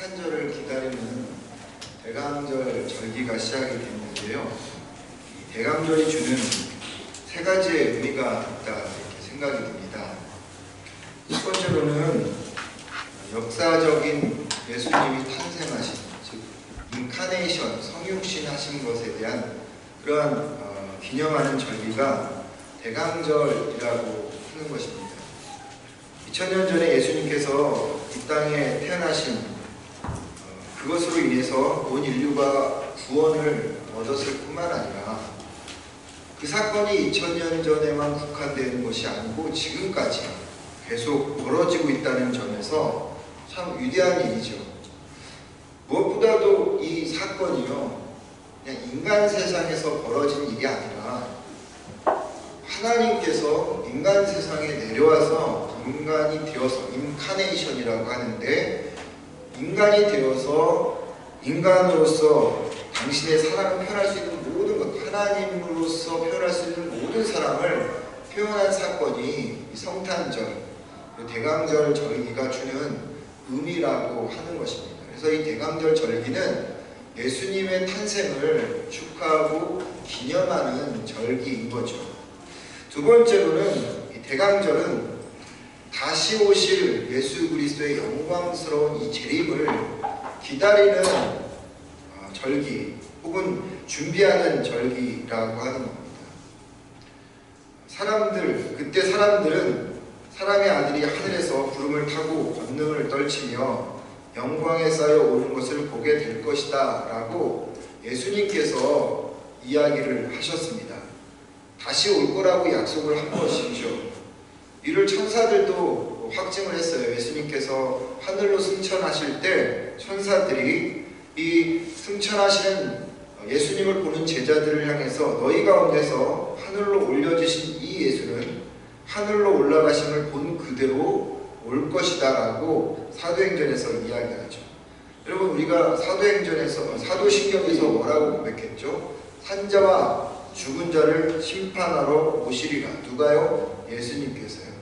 성탄절을 기다리는 대강절 절기가 시작이 됐는데요. 이 대강절이 주는 세 가지의 의미가 있다 이렇게 생각이 듭니다. 첫 번째로는 역사적인 예수님이 탄생하신, 즉 인카네이션, 성육신 하신 것에 대한 그러한 기념하는 절기가 대강절이라고 하는 것입니다. 2000년 전에 예수님께서 이 땅에 태어나신 그것으로 인해서 온 인류가 구원을 얻었을 뿐만 아니라 그 사건이 2000년 전에만 국한되는 것이 아니고 지금까지 계속 벌어지고 있다는 점에서 참 위대한 일이죠. 무엇보다도 이 사건이요, 그냥 인간 세상에서 벌어진 일이 아니라 하나님께서 인간 세상에 내려와서 인간이 되어서, 인카네이션이라고 하는데, 인간이 되어서 인간으로서 당신의 사랑을 표현할 수 있는 모든 것, 하나님으로서 표현할 수 있는 모든 사랑을 표현한 사건이 이 성탄절, 대강절 절기가 주는 의미라고 하는 것입니다. 그래서 이 대강절 절기는 예수님의 탄생을 축하하고 기념하는 절기인 거죠. 두 번째로는 이 대강절은 다시 오실 예수 그리스도의 영광스러운 이 재림을 기다리는 절기, 혹은 준비하는 절기라고 하는 겁니다. 그때 사람들은 사람의 아들이 하늘에서 구름을 타고 권능을 떨치며 영광에 쌓여 오는 것을 보게 될 것이다 라고 예수님께서 이야기를 하셨습니다. 다시 올 거라고 약속을 한 것이죠. 이를 천사들도 확증을 했어요. 예수님께서 하늘로 승천하실 때 천사들이 이 승천하시는 예수님을 보는 제자들을 향해서 너희 가운데서 하늘로 올려주신 이 예수는 하늘로 올라가심을 본 그대로 올 것이다 라고 사도행전에서 이야기하죠. 여러분, 우리가 사도신경에서 뭐라고 고백했죠? 산자와 죽은 자를 심판하러 오시리라. 누가요? 예수님께서요.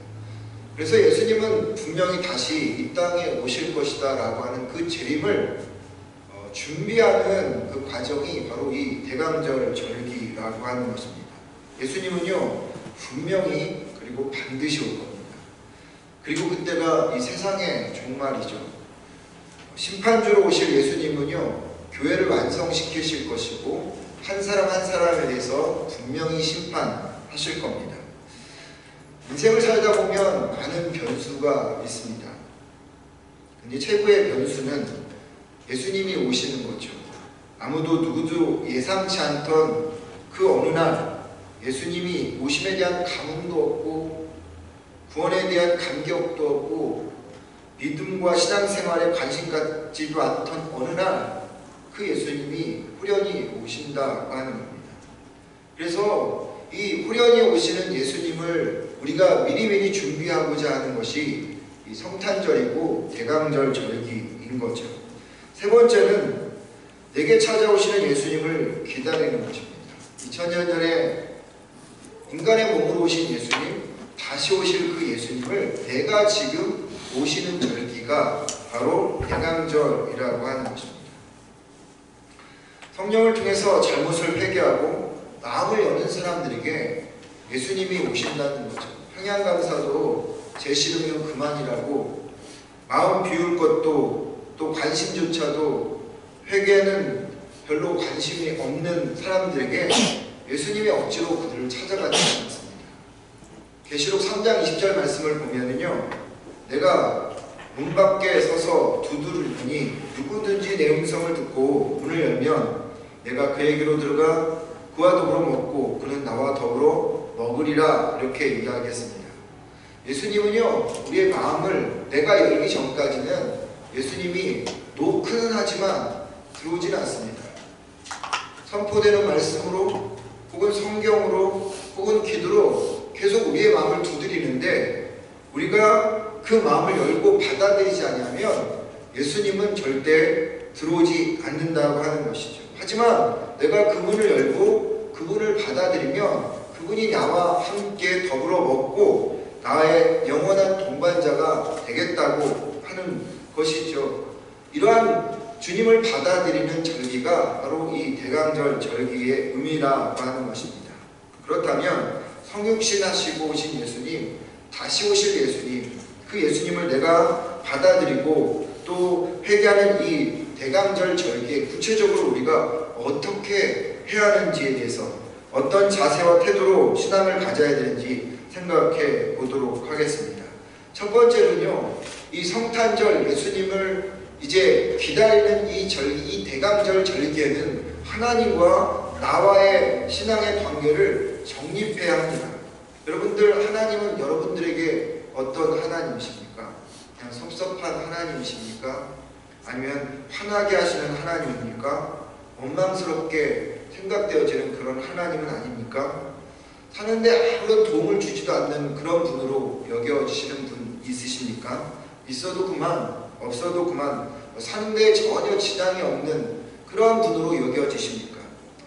그래서 예수님은 분명히 다시 이 땅에 오실 것이다 라고 하는 그 재림을 준비하는 그 과정이 바로 이 대강절 절기라고 하는 것입니다. 예수님은요, 분명히 그리고 반드시 올 겁니다. 그리고 그때가 이 세상의 종말이죠. 심판주로 오실 예수님은요, 교회를 완성시키실 것이고 한 사람 한 사람에 대해서 분명히 심판하실 겁니다. 인생을 살다 보면 많은 변수가 있습니다. 근데 최고의 변수는 예수님이 오시는 거죠. 아무도 누구도 예상치 않던 그 어느 날 예수님이 오심에 대한 감흥도 없고 구원에 대한 감격도 없고 믿음과 신앙생활에 관심 갖지도 않던 어느 날 그 예수님이 후련히 오신다고 하는 겁니다. 그래서 이 후련히 오시는 예수님을 우리가 미리미리 준비하고자 하는 것이 이 성탄절이고 대강절 절기인 거죠. 세 번째는 내게 찾아오시는 예수님을 기다리는 것입니다. 2000년 전에 인간의 몸으로 오신 예수님, 다시 오실 그 예수님을 내가 지금 오시는 절기가 바로 대강절이라고 하는 것입니다. 성령을 통해서 잘못을 회개하고 마음을 여는 사람들에게 예수님이 오신다는 거죠. 평양감사도 제 싫으면 그만이라고 마음 비울 것도 또 관심조차도 회개는 별로 관심이 없는 사람들에게 예수님이 억지로 그들을 찾아가지 않습니다. 계시록 3장 20절 말씀을 보면은요, 내가 문 밖에 서서 두드리니 누구든지 내 음성을 듣고 문을 열면 내가 그에게로 들어가 그와 더불어 먹고 그는 나와 더불어 먹으리라 이렇게 이야기했습니다. 예수님은요, 우리의 마음을 내가 열기 전까지는 예수님이 노크는 하지만 들어오지는 않습니다. 선포되는 말씀으로 혹은 성경으로 혹은 기도로 계속 우리의 마음을 두드리는데 우리가 그 마음을 열고 받아들이지 않으면 예수님은 절대 들어오지 않는다고 하는 것이죠. 하지만 내가 그분을 열고 그분을 받아들이면 그분이 나와 함께 더불어 먹고 나의 영원한 동반자가 되겠다고 하는 것이죠. 이러한 주님을 받아들이는 절기가 바로 이 대강절 절기의 의미라고 하는 것입니다. 그렇다면 성육신 하시고 오신 예수님, 다시 오실 예수님, 그 예수님을 내가 받아들이고 또 회개하는 이 대강절 절기에 구체적으로 우리가 어떻게 해야 하는지에 대해서 어떤 자세와 태도로 신앙을 가져야 되는지 생각해 보도록 하겠습니다. 첫 번째는요, 이 성탄절 예수님을 이제 기다리는 이 절기, 이 대강절 절기에는 하나님과 나와의 신앙의 관계를 정립해야 합니다. 여러분들, 하나님은 여러분들에게 어떤 하나님이십니까? 그냥 섭섭한 하나님이십니까? 아니면 화나게 하시는 하나님입니까? 원망스럽게 생각되어지는 그런 하나님은 아닙니까? 사는데 아무런 도움을 주지도 않는 그런 분으로 여겨지시는 분 있으십니까? 있어도 그만, 없어도 그만, 사는데 전혀 지장이 없는 그런 분으로 여겨지십니까?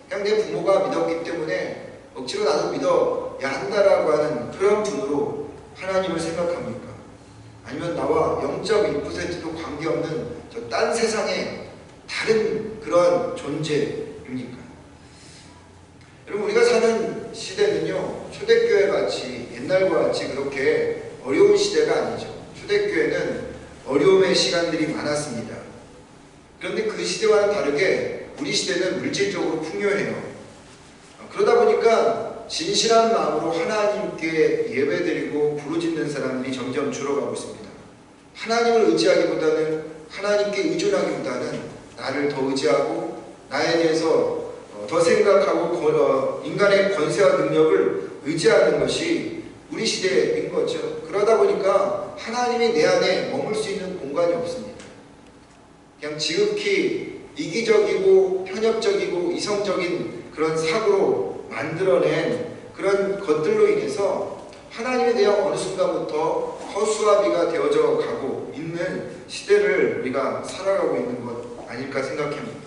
그냥 내 부모가 믿었기 때문에 억지로 나도 믿어야 한다라고 하는 그런 분으로 하나님을 생각합니까? 아니면 나와 0.1%도 관계없는 저 딴 세상에 다른 그런 존재입니까? 여러분, 우리가 사는 시대는요, 초대교회 같이 옛날과 같이 그렇게 어려운 시대가 아니죠. 초대교회는 어려움의 시간들이 많았습니다. 그런데 그 시대와는 다르게 우리 시대는 물질적으로 풍요해요. 그러다 보니까 진실한 마음으로 하나님께 예배드리고 부르짖는 사람들이 점점 줄어가고 있습니다. 하나님을 의지하기보다는, 하나님께 의존하기보다는 나를 더 의지하고 나에 대해서 더 생각하고 인간의 권세와 능력을 의지하는 것이 우리 시대인 거죠. 그러다 보니까 하나님이 내 안에 머물 수 있는 공간이 없습니다. 그냥 지극히 이기적이고 편협적이고 이성적인 그런 사고로 만들어낸 그런 것들로 인해서 하나님에 대한 어느 순간부터 허수아비가 되어져 가고 있는 시대를 우리가 살아가고 있는 것 아닐까 생각합니다.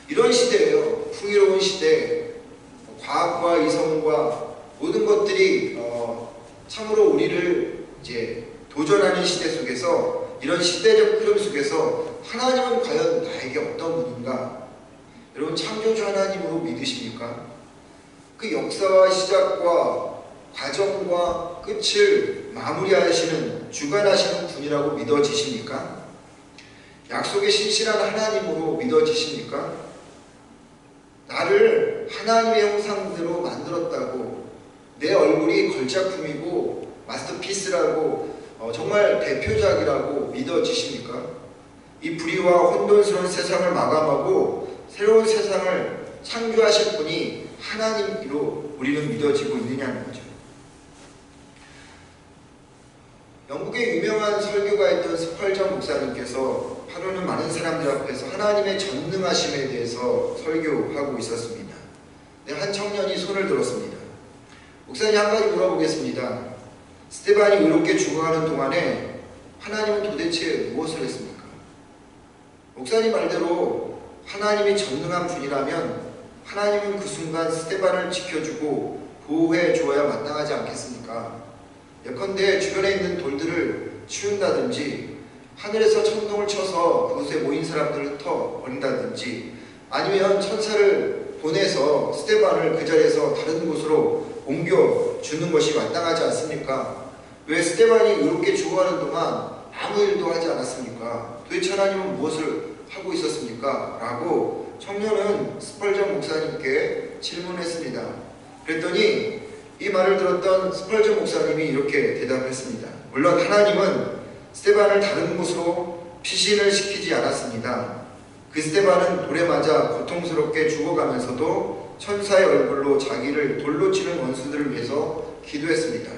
이런 시대예요. 풍요로운 시대, 과학과 이성과 모든 것들이 참으로 우리를 이제 도전하는 시대 속에서, 이런 시대적 흐름 속에서 하나님은 과연 나에게 어떤 분인가? 여러분, 창조주 하나님으로 믿으십니까? 그 역사와 시작과 과정과 끝을 마무리하시는, 주관하시는 분이라고 믿어지십니까? 약속의 신실한 하나님으로 믿어지십니까? 나를 하나님의 형상대로 만들었다고, 내 얼굴이 걸작품이고 마스터피스라고 정말 대표작이라고 믿어지십니까? 이 불의와 혼돈스러운 세상을 마감하고 새로운 세상을 창조하실 분이 하나님으로 우리는 믿어지고 있느냐는 거죠. 영국의 유명한 설교가였던 스펄전 목사님께서 하루는 많은 사람들 앞에서 하나님의 전능하심에 대해서 설교하고 있었습니다. 한 청년이 손을 들었습니다. 목사님, 한 가지 물어보겠습니다. 스테반이 의롭게 죽어가는 동안에 하나님은 도대체 무엇을 했습니까? 목사님 말대로 하나님이 전능한 분이라면 하나님은 그 순간 스테반을 지켜주고 보호해 주어야 마땅하지 않겠습니까? 예컨대 주변에 있는 돌들을 치운다든지, 하늘에서 천둥을 쳐서 그곳에 모인 사람들을 흩어버린다든지, 아니면 천사를 보내서 스테반을 그 자리에서 다른 곳으로 옮겨주는 것이 마땅하지 않습니까? 왜 스테반이 의롭게 죽어가는 동안 아무 일도 하지 않았습니까? 도대체 하나님은 무엇을 하고 있었습니까? 라고 청년은 스펄전 목사님께 질문했습니다. 그랬더니 이 말을 들었던 스펄전 목사님이 이렇게 대답했습니다. 물론 하나님은 스테반을 다른 곳으로 피신을 시키지 않았습니다. 그 스테반은 돌에 맞아 고통스럽게 죽어가면서도 천사의 얼굴로 자기를 돌로 치는 원수들을 위해서 기도했습니다.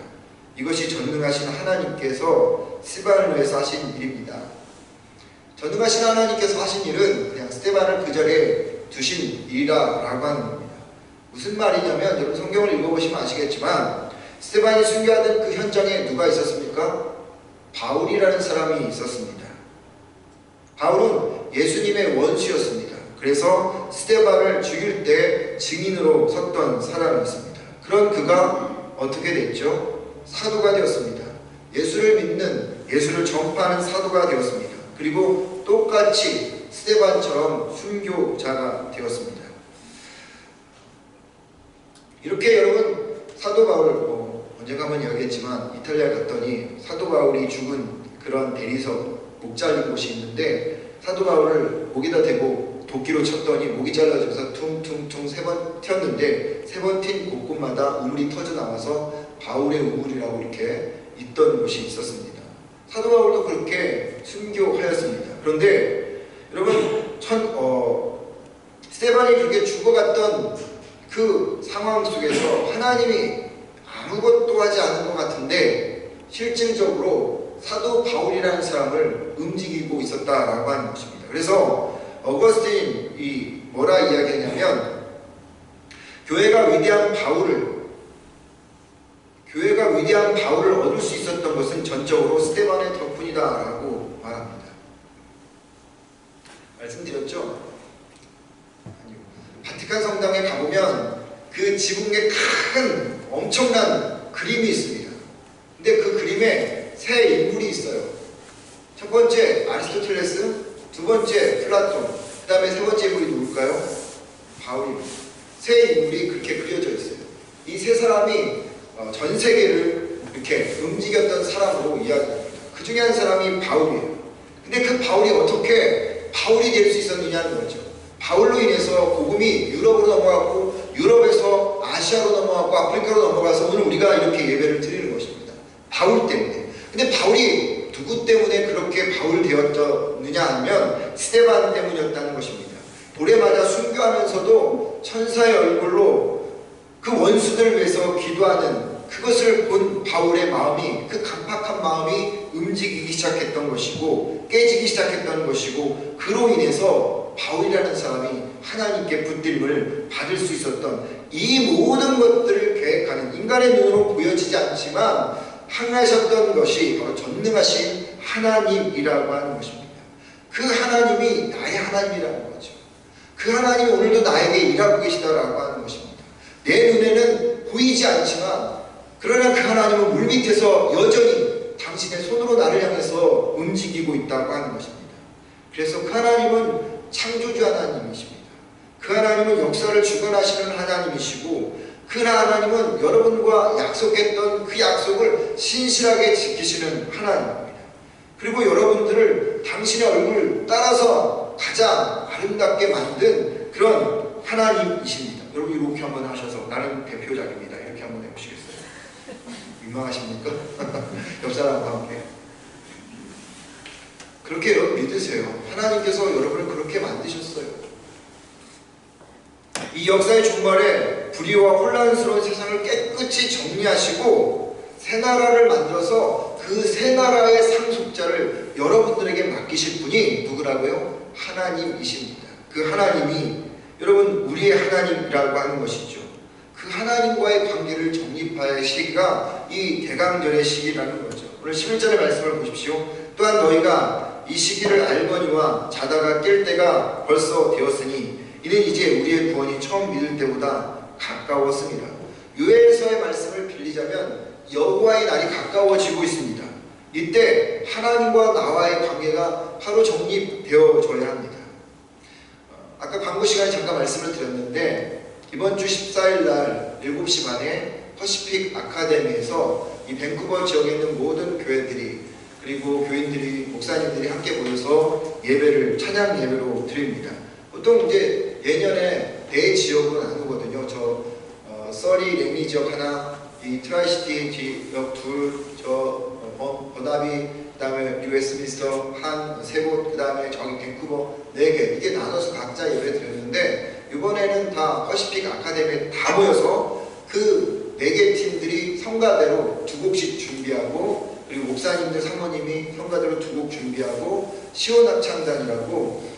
이것이 전능하신 하나님께서 스테반을 위해서 하신 일입니다. 전능하신 하나님께서 하신 일은 그냥 스테반을 그 자리에 두신 일이라고 하는 겁니다. 무슨 말이냐면, 여러분 성경을 읽어보시면 아시겠지만 스테반이 순교하던 그 현장에 누가 있었습니까? 바울이라는 사람이 있었습니다. 바울은 예수님의 원수였습니다. 그래서 스테반을 죽일 때 증인으로 섰던 사람이었습니다. 그런 그가 어떻게 됐죠? 사도가 되었습니다. 예수를 믿는, 예수를 전파하는 사도가 되었습니다. 그리고 똑같이 스데반처럼 순교자가 되었습니다. 이렇게 여러분 사도 바울 언젠가 한번 이야기했지만 이탈리아에 갔더니 사도 바울이 죽은 그런 대리석 목 잘린 곳이 있는데 사도 바울을 목에다 대고 도끼로 쳤더니 목이 잘라져서 퉁퉁퉁 3번 튀었는데 3번 튄 곳곳마다 우물이 터져 나와서 바울의 우물이라고 이렇게 있던 곳이 있었습니다. 사도 바울도 그렇게 순교하였습니다. 그런데 여러분 스데반이 그렇게 죽어갔던 그 상황 속에서 하나님이 아무것도 하지 않은 것 같은데 실질적으로 사도 바울이라는 사람을 움직이고 있었다라고 하는 것입니다. 그래서 어거스틴이 뭐라 이야기하냐면 교회가 위대한 바울을 얻을 수 있었던 것은 전적으로 스데반의 덕분이다 라고 말합니다. 말씀드렸죠? 아니요. 바티칸 성당에 가보면 그 지붕에 큰 엄청난 그림이 있습니다. 근데 그 그림에 세 인물이 있어요. 첫 번째 아리스토텔레스, 두 번째 플라톤, 그 다음에 세 번째 인물이 누굴까요? 바울입니다. 세 인물이 그렇게 그려져 있어요. 이 세 사람이 전 세계를 이렇게 움직였던 사람으로 이야기합니다. 그 중에 한 사람이 바울이에요. 근데 그 바울이 어떻게 바울이 될 수 있었느냐는 거죠. 바울로 인해서 복음이 유럽으로 넘어가고 유럽에서 아시아로 넘어가고 아프리카로 넘어가서 오늘 우리가 이렇게 예배를 드리는 것입니다. 바울 때문에. 근데 바울이 누구 때문에 그렇게 바울 되었느냐 하면 스데반 때문이었다는 것입니다. 돌에 맞아 순교하면서도 천사의 얼굴로 그 원수들을 위해서 기도하는 그것을 본 바울의 마음이, 그 강팍한 마음이 움직이기 시작했던 것이고 깨지기 시작했던 것이고, 그로 인해서 바울이라는 사람이 하나님께 붙들림을 받을 수 있었던 이 모든 것들을 계획하는, 인간의 눈으로 보여지지 않지만 행하셨던 것이 바로 전능하신 하나님이라고 하는 것입니다. 그 하나님이 나의 하나님이라는 거죠. 그 하나님이 오늘도 나에게 일하고 계시다라고 하는 것입니다. 내 눈에는 보이지 않지만 그러나 그 하나님은 물밑에서 여전히 당신의 손으로 나를 향해서 움직이고 있다고 하는 것입니다. 그래서 그 하나님은 창조주 하나님이십니다. 그 하나님은 역사를 주관하시는 하나님이시고, 그 하나님은 여러분과 약속했던 그 약속을 신실하게 지키시는 하나님입니다. 그리고 여러분들을 당신의 얼굴을 따라서 가장 아름답게 만든 그런 하나님이십니다. 여러분 이렇게 한번 하셔서 나는 대표작입니다. 이렇게 한번 해보시겠어요? 민망하십니까? 옆 사람과 함께. 그렇게 여러분 믿으세요. 하나님께서 여러분을 그렇게 만드셨어요. 이 역사의 종말에 불의와 혼란스러운 세상을 깨끗이 정리하시고 새 나라를 만들어서 그 새 나라의 상속자를 여러분들에게 맡기실 분이 누구라고요? 하나님이십니다. 그 하나님이 여러분 우리의 하나님이라고 하는 것이죠. 그 하나님과의 관계를 정립할 시기가 이 대강절의 시기라는 거죠. 오늘 11절의 말씀을 보십시오. 또한 너희가 이 시기를 알거니와 자다가 깰 때가 벌써 되었으니 이는 이제 우리의 구원이 처음 믿을 때보다 가까웠습니다. 요엘서의 말씀을 빌리자면 여호와의 날이 가까워지고 있습니다. 이때 하나님과 나와의 관계가 바로 정립되어져야 합니다. 아까 광고 시간에 잠깐 말씀을 드렸는데 이번 주 14일 날 7시 반에 퍼시픽 아카데미에서 이 밴쿠버 지역에 있는 모든 교회들이 그리고 교인들이 목사님들이 함께 모여서 예배를 찬양 예배로 드립니다. 보통 이제 예년에 네 지역으로 나누거든요. 서리 랭리 지역 하나, 이 트라이시티 지역 둘, 버나비, 그 다음에 뉴웨스트민스터 한 세 곳, 그 다음에 저기 밴쿠버 4개, 이게 나눠서 각자 예배 드렸는데 이번에는 다 퍼시픽 아카데미에 다 모여서 그 4개 팀들이 성가대로 2곡씩 준비하고, 그리고 목사님들 사모님이 성가대로 2곡 준비하고, 시온합창단이라고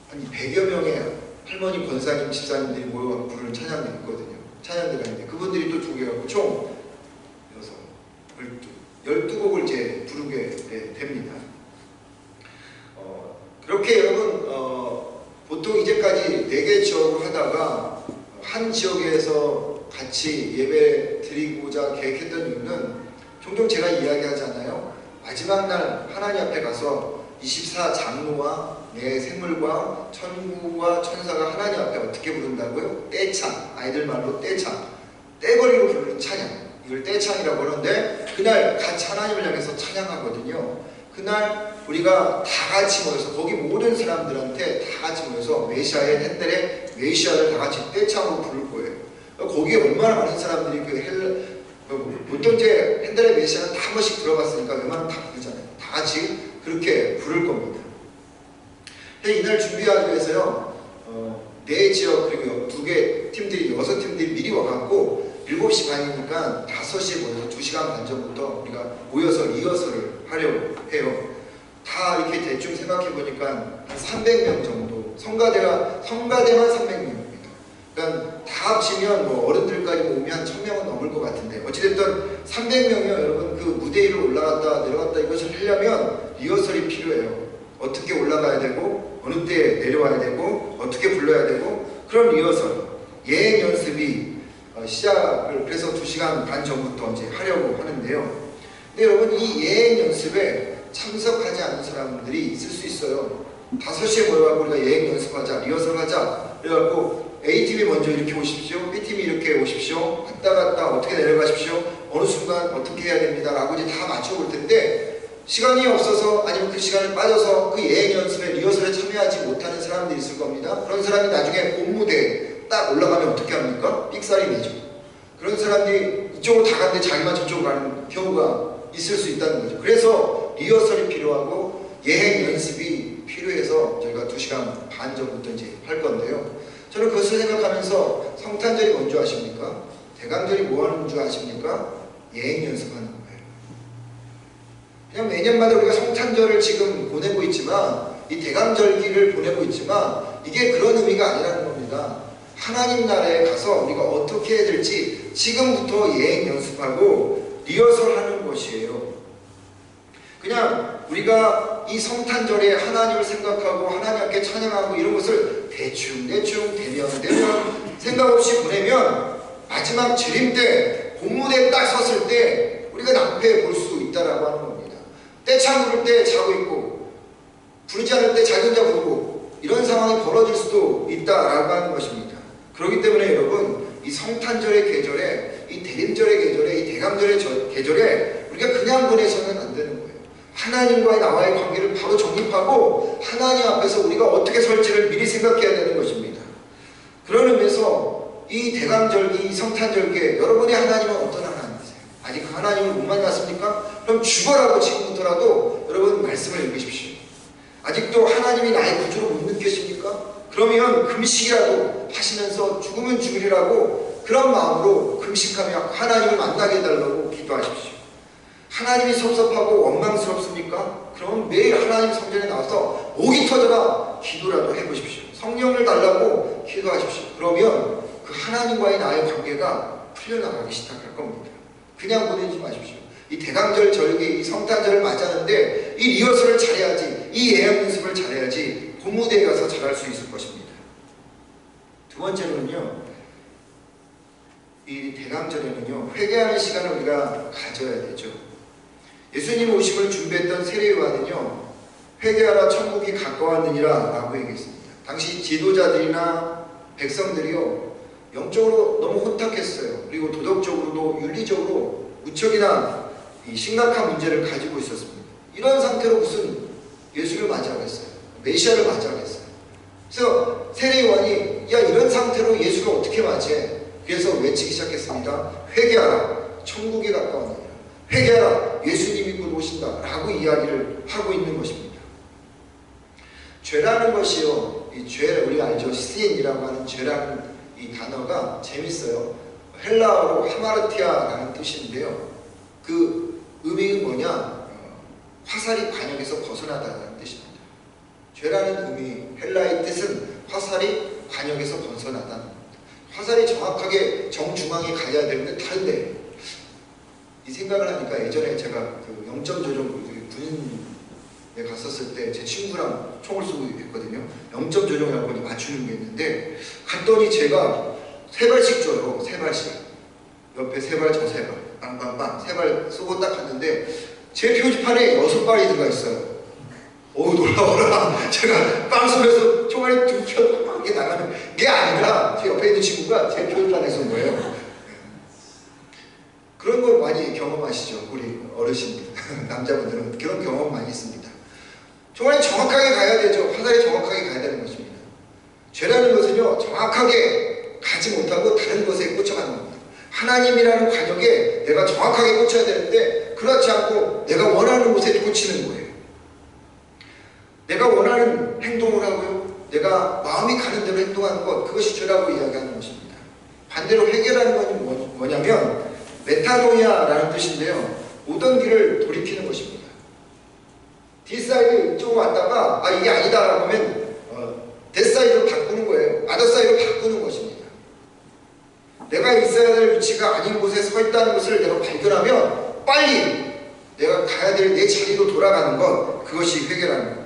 한 100여 명의 할머니 권사님 집사님들이 모여 부르는 찬양들이 있거든요. 찬양대가 있는데 그분들이 또 2개 갖고 총 12곡을 이제 부르게 됩니다. 그렇게 여러분 보통 이제까지 4개 지역을 하다가 한 지역에서 같이 예배 드리고자 계획했던 이유는 종종 제가 이야기하잖아요. 마지막 날 하나님 앞에 가서 24장로와 내 생물과 천구와 천사가 하나님 앞에 어떻게 부른다고요? 떼창, 아이들 말로 떼창, 떼거리로 부르는 찬양, 이걸 떼창이라고 하는데, 그날 같이 하나님을 향해서 찬양하거든요. 그날 우리가 다 같이 모여서, 거기 모든 사람들한테 다 같이 모여서 메시아의 헨델의 메시아를 다 같이 떼창으로 부를 거예요. 거기에 얼마나 많은 사람들이 보통 이제 헨델의 메시아는 다 한 번씩 들어봤으니까 웬만하면 다 부르잖아요. 다 같이 그렇게 부를 겁니다. 이날 준비하기 위해서요, 네 지역 그리고 2개 팀들이, 6팀들이 미리 와갖고 7시 반이니까 5시에 모여서 2시간 반 전부터 우리가 모여서 리허설을 하려고 해요. 다 이렇게 대충 생각해보니까 한 300명 정도, 성가대만 300명입니다. 그러니까 다 합치면 뭐 어른들까지 모으면 한 1000명은 넘을 것 같은데, 어찌됐든 300명이요. 여러분, 그 무대 위로 올라갔다 내려갔다 이것을 하려면 리허설이 필요해요. 어떻게 올라가야 되고, 어느 때 내려와야 되고, 어떻게 불러야 되고, 그런 리허설, 예행 연습이 시작을 그래서 2시간 반 전부터 이제 하려고 하는데요. 근데 여러분, 이 예행 연습에 참석하지 않은 사람들이 있을 수 있어요. 5시에 모여갖고 우리가 예행 연습하자, 리허설 하자, 그래갖고 A팀이 먼저 이렇게 오십시오, B팀이 이렇게 오십시오, 갔다 어떻게 내려가십시오, 어느 순간 어떻게 해야 됩니다 라고 이제 다 맞춰볼 텐데, 시간이 없어서 아니면 그 시간을 빠져서 그 예행 연습에 리허설에 참여하지 못하는 사람들이 있을 겁니다. 그런 사람이 나중에 본 무대에 딱 올라가면 어떻게 합니까? 삑살이 내죠. 그런 사람들이 이쪽으로 다 가는데 자기만 저쪽으로 가는 경우가 있을 수 있다는 거죠. 그래서 리허설이 필요하고 예행 연습이 필요해서 저희가 2시간 반 전부터 이제 할 건데요. 저는 그것을 생각하면서 성탄절이 뭔 줄 아십니까? 대강절이 뭐 하는 줄 아십니까? 예행 연습하는 거예요. 그냥 매년마다 우리가 성탄절을 지금 보내고 있지만, 이 대강절기를 보내고 있지만, 이게 그런 의미가 아니라는 겁니다. 하나님 나라에 가서 우리가 어떻게 해야 될지 지금부터 예행 연습하고 리허설하는 것이에요. 그냥 우리가 이 성탄절에 하나님을 생각하고 하나님 앞에 찬양하고 이런 것을 대충 대면 생각 없이 보내면 마지막 재림 때, 본무대에 딱 섰을 때 우리가 낭패해 볼 수 있다라고 하는 겁니다. 떼창 부를 때 자고 있고, 부르지 않을 때 자기 혼자 부르고, 이런 상황이 벌어질 수도 있다라고 하는 것입니다. 그렇기 때문에 여러분, 이 성탄절의 계절에, 이 대림절의 계절에, 이 대감절의 계절에 우리가 그냥 보내서는 안 되는 거예요. 하나님과의 나와의 관계를 바로 정립하고 하나님 앞에서 우리가 어떻게 설지를 미리 생각해야 되는 것입니다. 그런 의미에서 이 대감절기, 이 성탄절기에 여러분의 하나님은 어떤 하나님이세요? 아직 그 하나님을 못 만났습니까? 그럼 죽어라고 지금부터라도 여러분 말씀을 읽으십시오. 아직도 하나님이 나의 구주로 못 느끼십니까? 그러면 금식이라도 하시면서 죽으면 죽으리라고 그런 마음으로 금식하며 하나님을 만나게 해달라고 기도하십시오. 하나님이 섭섭하고 원망스럽습니까? 그러면 매일 하나님 성전에 나와서 목이 터져라 기도라도 해보십시오. 성령을 달라고 기도하십시오. 그러면 그 하나님과의 나의 관계가 풀려나가기 시작할 겁니다. 그냥 보내지 마십시오. 이 대강절 절기, 이 성탄절을 맞았는데 이 리허설을 잘해야지, 이 예언 연습을 잘해야지 본무대에 가서 잘할 수 있을 것입니다. 두 번째로는요, 이 대강절에는요, 회개하는 시간을 우리가 가져야 되죠. 예수님 오심을 준비했던 세례요한은요, 회개하라 천국이 가까웠느니라 라고 얘기했습니다. 당시 지도자들이나 백성들이요, 영적으로 너무 혼탁했어요. 그리고 도덕적으로도 윤리적으로 무척이나 이 심각한 문제를 가지고 있었습니다. 이런 상태로 무슨 예수를 맞이하겠어요? 메시아를 맞이하겠어요? 그래서 세례요한이 야, 이런 상태로 예수를 어떻게 맞이해? 그래서 외치기 시작했습니다. 회개하라, 천국이 가까웠느니라. 회개하라, 예수님이 곧 오신다 라고 이야기를 하고 있는 것입니다. 죄라는 것이요, 이 죄, 우리가 알죠? sin이라고 하는 죄라는 이 단어가 재밌어요. 헬라어로 하마르티아라는 뜻인데요, 그 의미는 뭐냐? 화살이 관역에서 벗어나다라는 뜻입니다. 죄라는 의미, 헬라의 뜻은 화살이 관역에서 벗어나다는 겁니다. 화살이 정확하게 정중앙에 가야 되는데 다른데, 이 생각을 하니까 예전에 제가 그 0점 조정 군인에 갔었을 때 제 친구랑 총을 쏘고 있거든요. 0점 조정이라고 맞추는 게 있는데, 갔더니 제가 3발씩 줘요. 3발씩. 옆에 3발, 저 3발. 빵빵빵. 3발 쏘고 딱 갔는데, 제 표지판에 6발이 들어가 있어요. 어우, 제가 빵 쏘면서 총알이 두 편 이게 나가는 게 아니라 제 옆에 있는 친구가 제 표현판에 쏜 거예요. 그런 거 많이 경험하시죠? 우리 어르신들, 남자분들은 그런 경험 많이 있습니다. 총알이 정확하게 가야 되죠. 화살이 정확하게 가야 되는 것입니다. 죄라는 것은요, 정확하게 가지 못하고 다른 것에 꽂혀가는 겁니다. 하나님이라는 관역에 내가 정확하게 꽂혀야 되는데 그렇지 않고 내가 원하는 곳에 꽂히는 거예요. 내가 원하는 행동을 하고요, 내가 마음이 가는 대로 행동하는 것, 그것이 죄라고 이야기하는 것입니다. 반대로 회개라는 것은 뭐냐면 메타노이아라는 뜻인데요, 오던 길을 돌이키는 것입니다. D사이드 이쪽으로 왔다가 이게 아니다라고 하면 D사이드로 바꾸는 거예요. 아더사이드로 바꾸는 것입니다. 내가 있어야 될 위치가 아닌 곳에 서 있다는 것을 내가 발견하면 빨리 내가 가야 될 내 자리로 돌아가는 것, 그것이 회개라는 겁니다.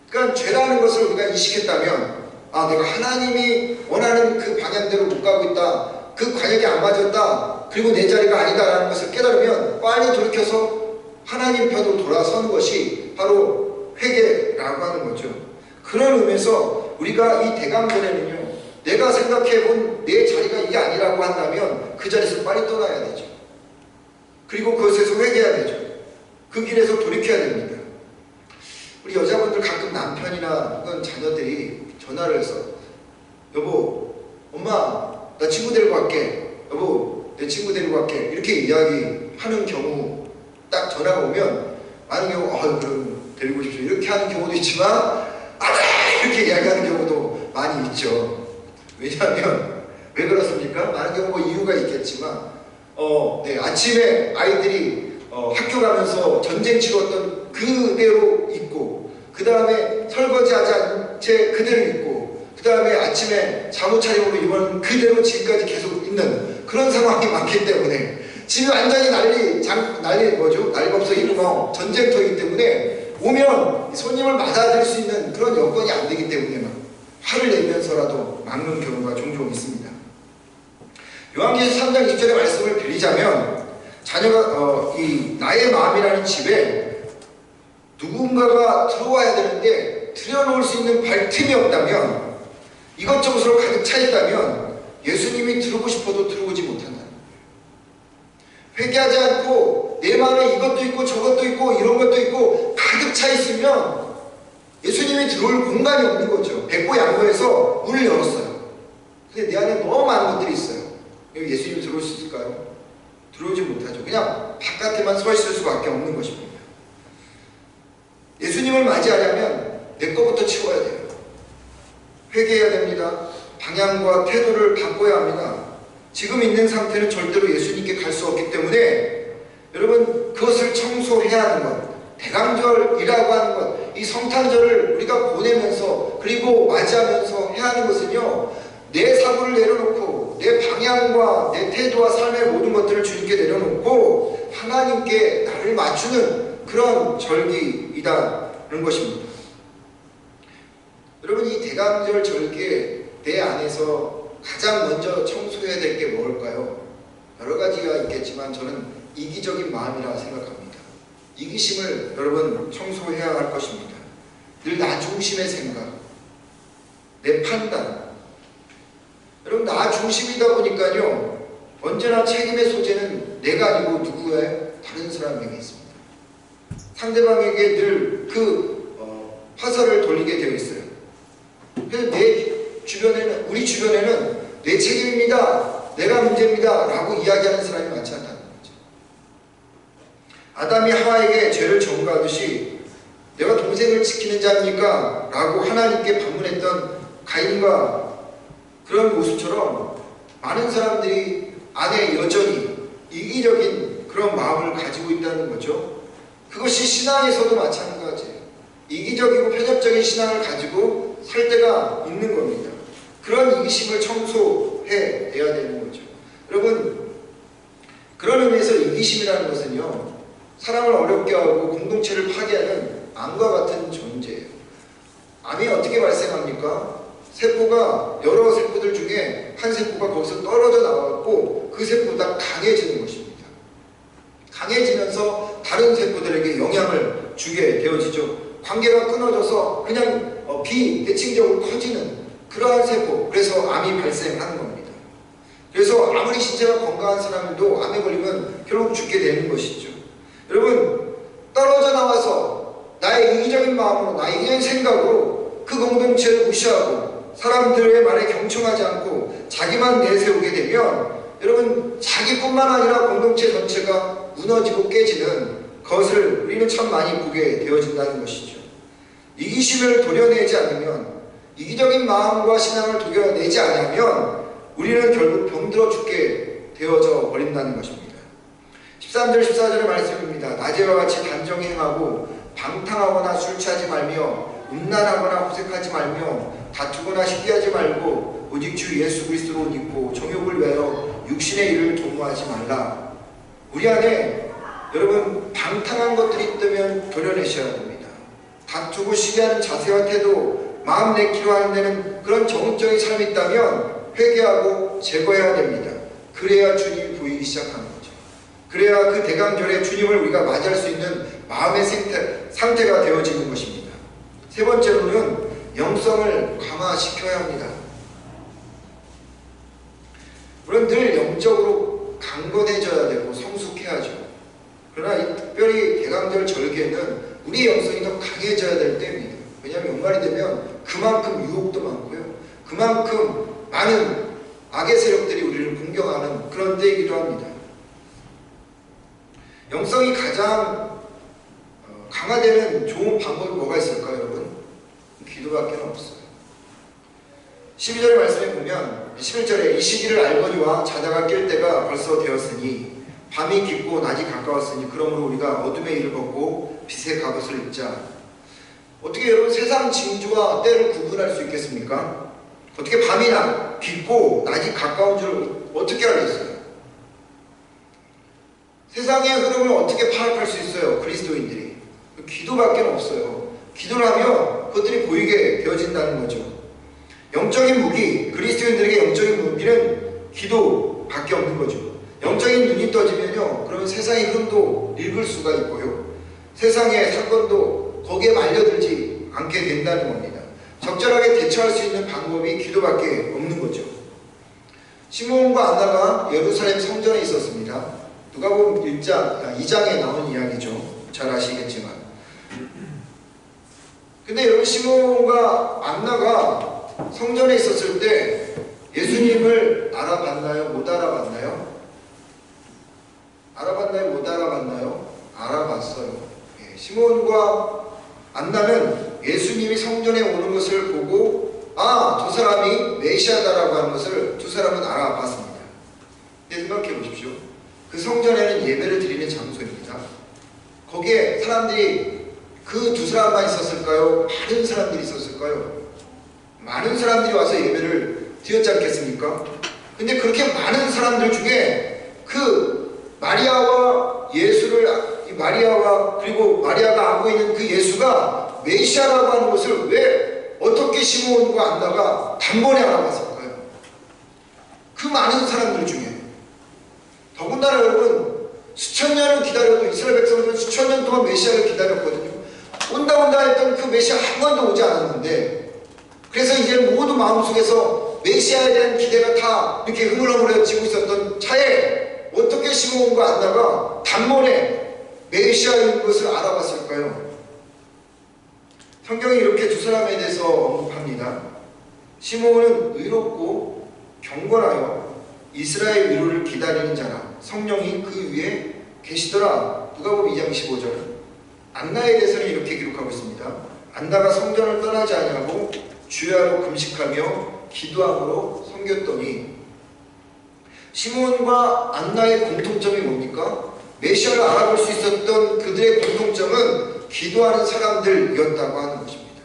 그러니까 죄라는 것을 우리가 인식했다면 내가 하나님이 원하는 그 방향대로 못 가고 있다, 그 관역이 안 맞았다, 그리고 내 자리가 아니다라는 것을 깨달으면 빨리 돌이켜서 하나님 편으로 돌아서는 것이 바로 회개라고 하는 거죠. 그런 의미에서 우리가 이 대강전에는요, 내가 생각해본 내 자리가 이게 아니라고 한다면 그 자리에서 빨리 떠나야 되죠. 그리고 그것에서 회개해야 되죠. 그 길에서 돌이켜야 됩니다. 우리 여자분들 가끔 남편이나 혹은 자녀들이 전화를 해서 여보, 엄마 나 친구 데리고 갈게, 여보 내 친구 데리고 갈게, 이렇게 이야기하는 경우, 딱 전화가 오면 많은 경우 그럼 데리고 오십시오 이렇게 하는 경우도 있지만 이렇게 이야기하는 경우도 많이 있죠. 왜냐하면 왜 그렇습니까? 많은 경우 이유가 있겠지만 아침에 아이들이 학교 가면서 전쟁 치렀던 그대로 있고, 그 다음에 설거지하지 않은 채 그대로 있고, 그 다음에 아침에 잠옷 차림으로 입은 그대로 지금까지 계속 있는 그런 상황이 많기 때문에 집이 완전히 난리가 없어 있고 전쟁터이기 때문에 오면 손님을 맞아들일 수 있는 그런 여건이 안 되기 때문에 화를 내면서라도 막는 경우가 종종 있습니다. 요한계시록 3장 20절의 말씀을 빌리자면, 자녀가 나의 마음이라는 집에 누군가가 들어와야 되는데 들여놓을 수 있는 발틈이 없다면, 이것저것으로 가득 차 있다면 예수님이 들어오고 싶어도 들어오지 못한다. 회개하지 않고 내 마음에 이것도 있고 저것도 있고 이런 것도 있고 가득 차 있으면 예수님이 들어올 공간이 없는 거죠. 백보양보해서 문을 열었어요. 근데 내 안에 너무 많은 것들이 있어요. 여기 예수님이 들어올 수 있을까요? 들어오지 못하죠. 그냥 바깥에만 서 있을 수밖에 없는 것입니다. 예수님을 맞이하려면 내 것부터 치워야 돼요. 회개해야 됩니다. 방향과 태도를 바꿔야 합니다. 지금 있는 상태는 절대로 예수님께 갈 수 없기 때문에 여러분, 그것을 청소해야 하는 것, 대강절이라고 하는 것, 이 성탄절을 우리가 보내면서 그리고 맞이하면서 해야 하는 것은요, 내 사고를 내려놓고 내 방향과 내 태도와 삶의 모든 것들을 주님께 내려놓고 하나님께 나를 맞추는 그런 절기이다는 것입니다. 여러분, 이 대강절 절기에 내 안에서 가장 먼저 청소해야 될 게 뭘까요? 여러 가지가 있겠지만 저는 이기적인 마음이라 생각합니다. 이기심을 여러분 청소해야 할 것입니다. 늘 나 중심의 생각, 내 판단. 여러분, 나 중심이다 보니까요, 언제나 책임의 소재는 내가 아니고 누구의 다른 사람에게 있습니다. 상대방에게 늘 화살을 돌리게 되어 있어요. 그래서 우리 주변에는 내 책임입니다, 내가 문제입니다 라고 이야기하는 사람이 많지 않다는 거죠. 아담이 하와에게 죄를 전가하듯이 내가 동생을 지키는 자입니까? 라고 하나님께 반문했던 가인과 그런 모습처럼 많은 사람들이 안에 여전히 이기적인 그런 마음을 가지고 있다는 거죠. 그것이 신앙에서도 마찬가지예요. 이기적이고 편협적인 신앙을 가지고 살 때가 있는 겁니다. 그런 이기심을 청소해내야 되는 거죠. 여러분, 그런 의미에서 이기심이라는 것은요, 사람을 어렵게 하고 공동체를 파괴하는 암과 같은 존재예요. 암이 어떻게 발생합니까? 세포가 여러 세포들 중에 한 세포가 거기서 떨어져 나왔고 그 세포보다 강해지는 것입니다. 강해지면서 다른 세포들에게 영향을 주게 되어지죠. 관계가 끊어져서 그냥 비대칭적으로 커지는 그러한 세포, 그래서 암이 발생하는 겁니다. 그래서 아무리 신체가 건강한 사람도 암에 걸리면 결국 죽게 되는 것이죠. 여러분, 떨어져 나와서 나의 이기적인 마음으로, 나의 이기적인 생각으로 그 공동체를 무시하고 사람들의 말에 경청하지 않고 자기만 내세우게 되면 여러분, 자기뿐만 아니라 공동체 전체가 무너지고 깨지는 것을 우리는 참 많이 보게 되어진다는 것이죠. 이기심을 도려내지 않으면, 이기적인 마음과 신앙을 도려내지 않으면 우리는 결국 병들어 죽게 되어져 버린다는 것입니다. 13절 14절의 말씀입니다. 낮에와 같이 단정히 행하고 방탕하거나 술 취하지 말며 음란하거나 호색하지 말며 다투거나 시기하지 말고 오직 주 예수 그리스도로 옷 입고 정욕을 외워 육신의 일을 도모하지 말라. 우리 안에 여러분 방탕한 것들이 있다면 도려내셔야 됩니다. 다투고 시기하는 자세와 태도, 마음 내키로 하는 데는 그런 정적인 삶이 있다면 회개하고 제거해야 됩니다. 그래야 주님이 보이기 시작하는 거죠. 그래야 그 대강절에 주님을 우리가 맞이할 수 있는 마음의 상태가 되어지는 것입니다. 세 번째로는 영성을 강화시켜야 합니다. 물론 늘 영적으로 강건해져야 되고 성숙해야죠. 그러나 특별히 대강절 절기에는 우리 영성이 더 강해져야 될 때입니다. 왜냐하면 연말이 되면 그만큼 유혹도 많고요. 그만큼 많은 악의 세력들이 우리를 공격하는 그런 때이기도 합니다. 영성이 가장 강화되는 좋은 방법이 뭐가 있을까요, 여러분? 기도밖에 없어요. 12절의 말씀에 보면 11절에 이 시기를 알거니와 자다가 깰 때가 벌써 되었으니 밤이 깊고 낮이 가까웠으니 그러므로 우리가 어둠의 일을 벗고 빛의 갑옷을 입자. 어떻게 여러분 세상 징조와 때를 구분할 수 있겠습니까? 어떻게 밤이 깊고 낮이 가까운 줄 어떻게 알겠어요? 세상의 흐름을 어떻게 파악할 수 있어요? 그리스도인들이. 기도밖에 없어요. 기도를 하면 그것들이 보이게 되어진다는 거죠. 영적인 무기, 그리스도인들에게 영적인 무기는 기도밖에 없는 거죠. 영적인 눈이 떠지면요, 그러면 세상의 흐름도 읽을 수가 있고요, 세상의 사건도 거기에 말려들지 않게 된다는 겁니다. 적절하게 대처할 수 있는 방법이 기도밖에 없는 거죠. 시므온과 안나가 예루살렘 성전에 있었습니다. 누가복음 2장에 나온 이야기죠. 잘 아시겠지만. 근데 여러분, 시므온과 안나가 성전에 있었을 때 예수님을 알아봤나요? 못 알아봤나요? 알아봤나요? 못 알아봤나요? 알아봤어요. 시므온과 안나는 예수님이 성전에 오는 것을 보고 저 사람이 메시아다라고 하는 것을 두 사람은 알아봤습니다. 생각해 보십시오. 그 성전에는 예배를 드리는 장소입니다. 거기에 사람들이 그 두 사람만 있었을까요? 많은 사람들이 있었을까요? 많은 사람들이 와서 예배를 드렸지 않겠습니까? 근데 그렇게 많은 사람들 중에 그 마리아와 그리고 마리아가 안고 있는 그 예수가 메시아라고 하는 것을 왜 어떻게 시므온과 안나가 단번에 알아봤을까요? 그 많은 사람들 중에. 더군다나 여러분, 수천 년을 기다려도 이스라엘 백성들은 수천 년 동안 메시아를 기다렸거든요. 온다 했던 그 메시아 한 번도 오지 않았는데, 그래서 이제 모두 마음속에서 메시아에 대한 기대가 다 이렇게 흐물흐물해지고 있었던 차에 어떻게 시므온과 안나가 단번에 메시아인 것을 알아봤을까요? 성경이 이렇게 두 사람에 대해서 언급합니다. 시므온은 의롭고 경건하여 이스라엘 위로를 기다리는 자라 성령이 그 위에 계시더라. 누가복음 2장 15절. 안나에 대해서는 이렇게 기록하고 있습니다. 안나가 성전을 떠나지 아니하고 주야로 금식하며 기도함으로 섬겼더니. 시므온과 안나의 공통점이 뭡니까? 메시아를 알아볼 수 있었던 그들의 공통점은 기도하는 사람들이었다고 하는 것입니다.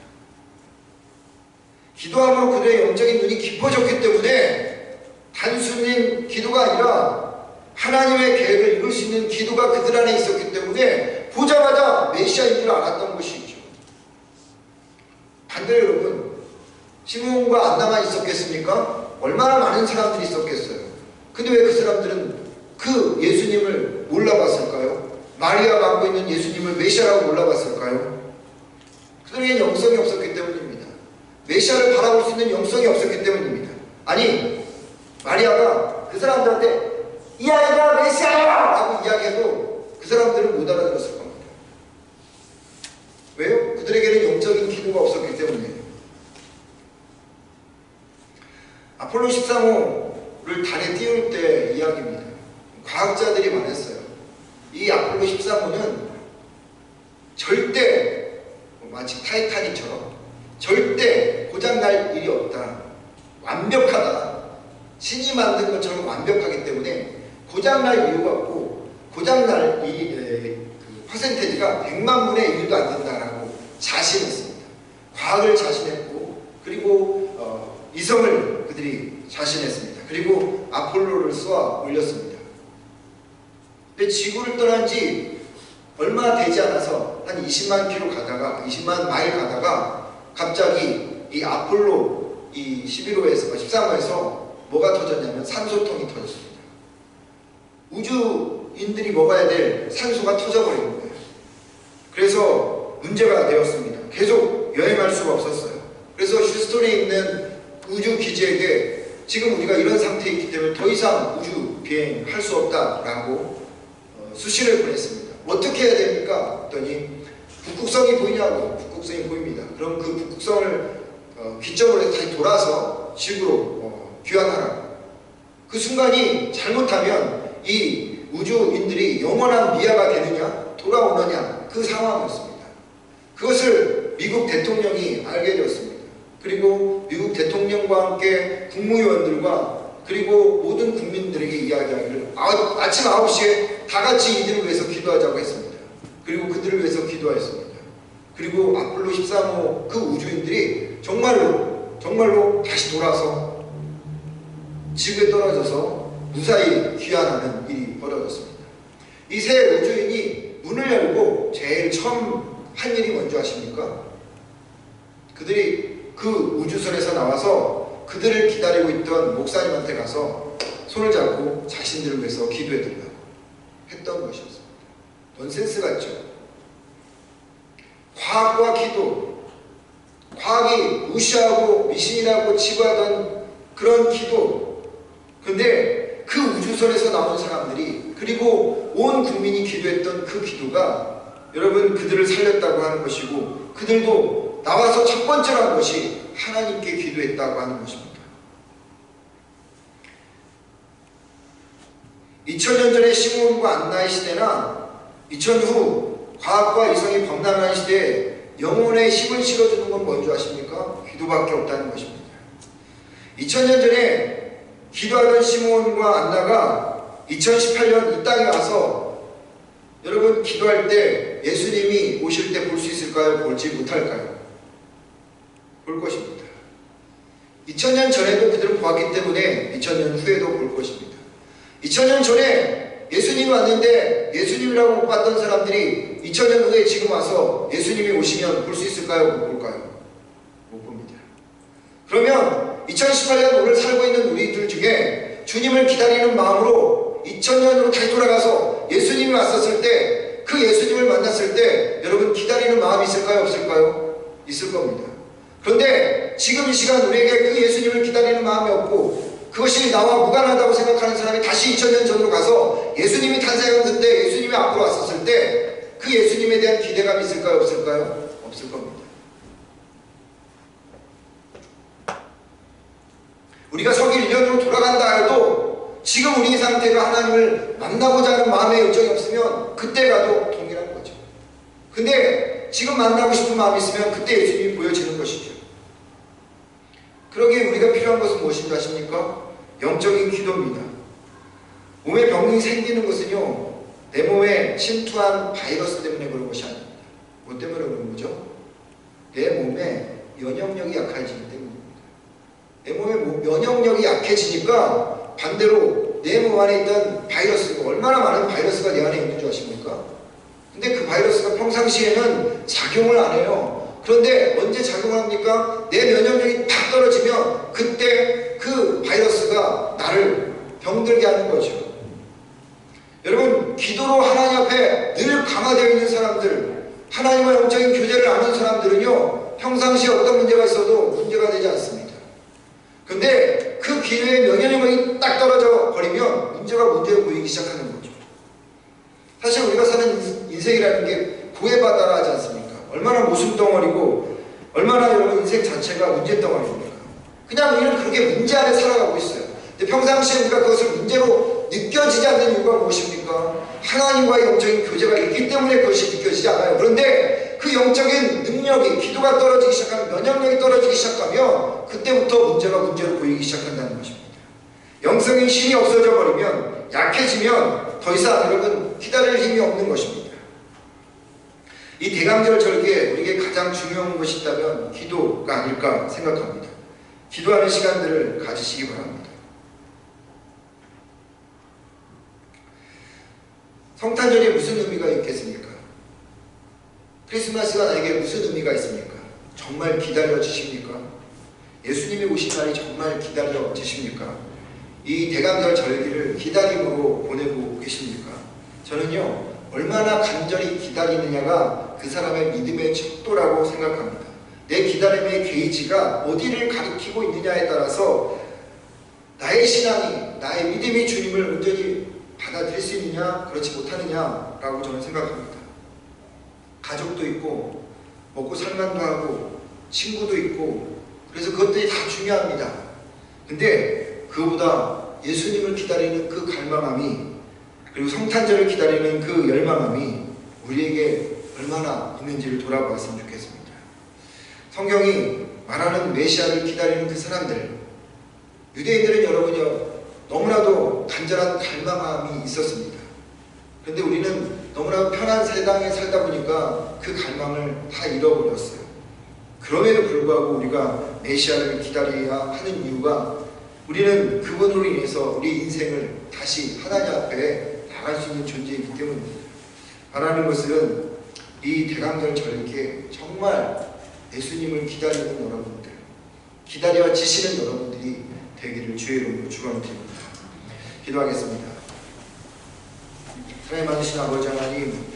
기도함으로 그들의 영적인 눈이 깊어졌기 때문에 단순히 기도가 아니라 하나님의 계획을 이룰 수 있는 기도가 그들 안에 있었기 때문에 보자마자 메시아인 줄 알았던 것이죠. 반대로 여러분, 시므온과 안나만 있었겠습니까? 얼마나 많은 사람들이 있었겠어요. 근데 왜 그 사람들은 그 예수님을 몰라봤을까요? 마리아가 안고 있는 예수님을 메시아라고 몰라봤을까요? 그들에게는 영성이 없었기 때문입니다. 메시아를 바라볼 수 있는 영성이 없었기 때문입니다. 아니, 마리아가 그 사람들한테 이 아이가 메시아야! 라고 이야기해도 그 사람들은 못 알아들었을 겁니다. 왜요? 그들에게는 영적인 기도가 없었기 때문이에요. 아폴로 13호를 달에 띄울 때 이야기입니다. 과학자들이 말했어요. 이 아폴로 13호는 절대 마치 타이타닉처럼 절대 고장날 일이 없다. 완벽하다. 신이 만든 것처럼 완벽하기 때문에 고장날 이유가 없고 고장날 그 퍼센테이지가 100만 분의 1도 안 된다라고 자신했습니다. 과학을 자신했고 그리고 이성을 그들이 자신했습니다. 그리고 아폴로를 쏘아 올렸습니다. 근데 지구를 떠난 지 얼마 되지 않아서 한 20만 킬로 가다가 20만 마일 가다가 갑자기 이 아폴로 이 11호에서 13호에서 뭐가 터졌냐면 산소통이 터졌습니다. 우주인들이 먹어야 될 산소가 터져버린 거예요. 그래서 문제가 되었습니다. 계속 여행할 수가 없었어요. 그래서 휴스턴에 있는 우주 기지에게 지금 우리가 이런 상태에 있기 때문에 더 이상 우주 비행할 수 없다라고 수시를 보냈습니다. 어떻게 해야 됩니까? 했더니 북극성이 보이냐고. 북극성이 보입니다. 그럼 그 북극성을 기점으로 해서 다시 돌아서 지구로 귀환하라고. 그 순간이 잘못하면 이 우주인들이 영원한 미아가 되느냐 돌아오느냐 그 상황이었습니다. 그것을 미국 대통령이 알게 되었습니다. 그리고 미국 대통령과 함께 국무위원들과 그리고 모든 국민들에게 이야기하기를 아침 9시에 다 같이 이들을 위해서 기도하자고 했습니다. 그리고 그들을 위해서 기도하였습니다. 그리고 아폴로 13호 그 우주인들이 정말로 다시 돌아서 지구에 떨어져서 무사히 귀환하는 일이 벌어졌습니다. 이 세 우주인이 문을 열고 제일 처음 한 일이 뭔지 아십니까? 그들이 그 우주선에서 나와서 그들을 기다리고 있던 목사님한테 가서 손을 잡고 자신들을 위해서 기도해드리라고 했던 것이었습니다. 넌센스 같죠? 과학과 기도, 과학이 무시하고 미신이라고 치부하던 그런 기도. 근데 그 우주선에서 나온 사람들이 그리고 온 국민이 기도했던 그 기도가 여러분 그들을 살렸다고 하는 것이고 그들도 나와서 첫 번째로 한 것이 하나님께 기도했다고 하는 것입니다. 2000년 전의 시므온과 안나의 시대나 2000년 후 과학과 이성이 범람한 시대에 영혼에 힘을 실어주는 건 뭔지 아십니까? 기도밖에 없다는 것입니다. 2000년 전에 기도하던 시므온과 안나가 2018년 이 땅에 와서 여러분 기도할 때 예수님이 오실 때 볼 수 있을까요? 볼지 못할까요? 볼 것입니다. 2000년 전에도 그들은 보았기 때문에 2000년 후에도 볼 것입니다. 2000년 전에 예수님이 왔는데 예수님이라고 못 봤던 사람들이 2000년 후에 지금 와서 예수님이 오시면 볼 수 있을까요? 못 볼까요? 못 봅니다. 그러면 2018년 오늘 살고 있는 우리들 중에 주님을 기다리는 마음으로 2000년으로 다시 돌아가서 예수님이 왔었을 때 그 예수님을 만났을 때 여러분 기다리는 마음이 있을까요? 없을까요? 있을 겁니다. 그런데 지금 이 시간 우리에게 그 예수님을 기다리는 마음이 없고 그것이 나와 무관하다고 생각하는 사람이 다시 2000년 전으로 가서 예수님이 탄생한 그때 예수님이 앞으로 왔었을 때 그 예수님에 대한 기대감이 있을까요? 없을까요? 없을 겁니다. 우리가 서기 1년으로 돌아간다 해도 지금 우리 상태가 하나님을 만나고자 하는 마음의 열정이 없으면 그때 가도 동일한 거죠. 근데 지금 만나고 싶은 마음이 있으면 그때 예수님이 보여지는 것이죠. 그러기에 우리가 필요한 것은 무엇인지 아십니까? 영적인 기도입니다. 몸에 병이 생기는 것은요 내 몸에 침투한 바이러스 때문에 그런 것이 아닙니다. 뭐 때문에 그런 거죠? 내 몸에 면역력이 약해지기 때문입니다. 내 몸의 면역력이 약해지니까 반대로 내 몸 안에 있던 바이러스가 얼마나 많은 바이러스가 내 안에 있는 줄 아십니까? 근데 그 바이러스가 평상시에는 작용을 안 해요. 그런데 언제 작용을 합니까? 내 면역력이 탁 떨어지면 그때 그 바이러스가 나를 병들게 하는 거죠. 여러분 기도로 하나님 앞에 늘 강화되어 있는 사람들 하나님과 영적인 교제를 아는 사람들은요, 평상시에 어떤 문제가 있어도 문제가 되지 않습니다. 근데 그 기회에 면역력이 딱 떨어져 버리면 문제로 보이기 시작하는 거죠. 사실 우리가 사는 인생이라는 게 구애받아라 하지 않습니까? 얼마나 모순덩어리고 얼마나 여러분 인생 자체가 문제덩어리입니까? 그냥 우리는 그렇게 문제 안에 살아가고 있어요. 근데 평상시에 우리가 그것을 문제로 느껴지지 않는 이유가 무엇입니까? 하나님과의 영적인 교제가 있기 때문에 그것이 느껴지지 않아요. 그런데 그 영적인 능력이, 기도가 떨어지기 시작하면, 면역력이 떨어지기 시작하면 그때부터 문제로 보이기 시작한다는 것입니다. 영성의 힘이 없어져 버리면, 약해지면 더 이상 여러분 기다릴 힘이 없는 것입니다. 이 대강절 절기에 우리에게 가장 중요한 것이 있다면 기도가 아닐까 생각합니다. 기도하는 시간들을 가지시기 바랍니다. 성탄절이 무슨 의미가 있겠습니까? 크리스마스가 나에게 무슨 의미가 있습니까? 정말 기다려지십니까? 예수님이 오신 날이 정말 기다려지십니까? 이 대강절 절기를 기다림으로 보내고 계십니까? 저는요, 얼마나 간절히 기다리느냐가 그 사람의 믿음의 척도라고 생각합니다. 내 기다림의 게이지가 어디를 가리키고 있느냐에 따라서 나의 신앙이, 나의 믿음이 주님을 온전히 받아들일 수 있느냐, 그렇지 못하느냐라고 저는 생각합니다. 가족도 있고, 먹고 살만도 하고, 친구도 있고, 그래서 그것들이 다 중요합니다. 근데 그보다 예수님을 기다리는 그 갈망함이, 그리고 성탄절을 기다리는 그 열망함이 우리에게 얼마나 있는지를 돌아보았으면 좋겠습니다. 성경이 말하는 메시아를 기다리는 그 사람들, 유대인들은 여러분이요, 너무나도 간절한 갈망함이 있었습니다. 그런데 우리는 너무나 편한 세상에 살다 보니까 그 갈망을 다 잃어버렸어요. 그럼에도 불구하고 우리가 메시아를 기다려야 하는 이유가, 우리는 그분으로 인해서 우리 인생을 다시 하나님 앞에 나갈 수 있는 존재이기 때문입니다. 바라는 것은 이 대강절 절기에 정말 예수님을 기다리는 여러분들, 기다려지시는 여러분들이 되기를 주의 이름으로 축원드립니다. 기도하겠습니다. 사랑이 많으신 아버지 하나님,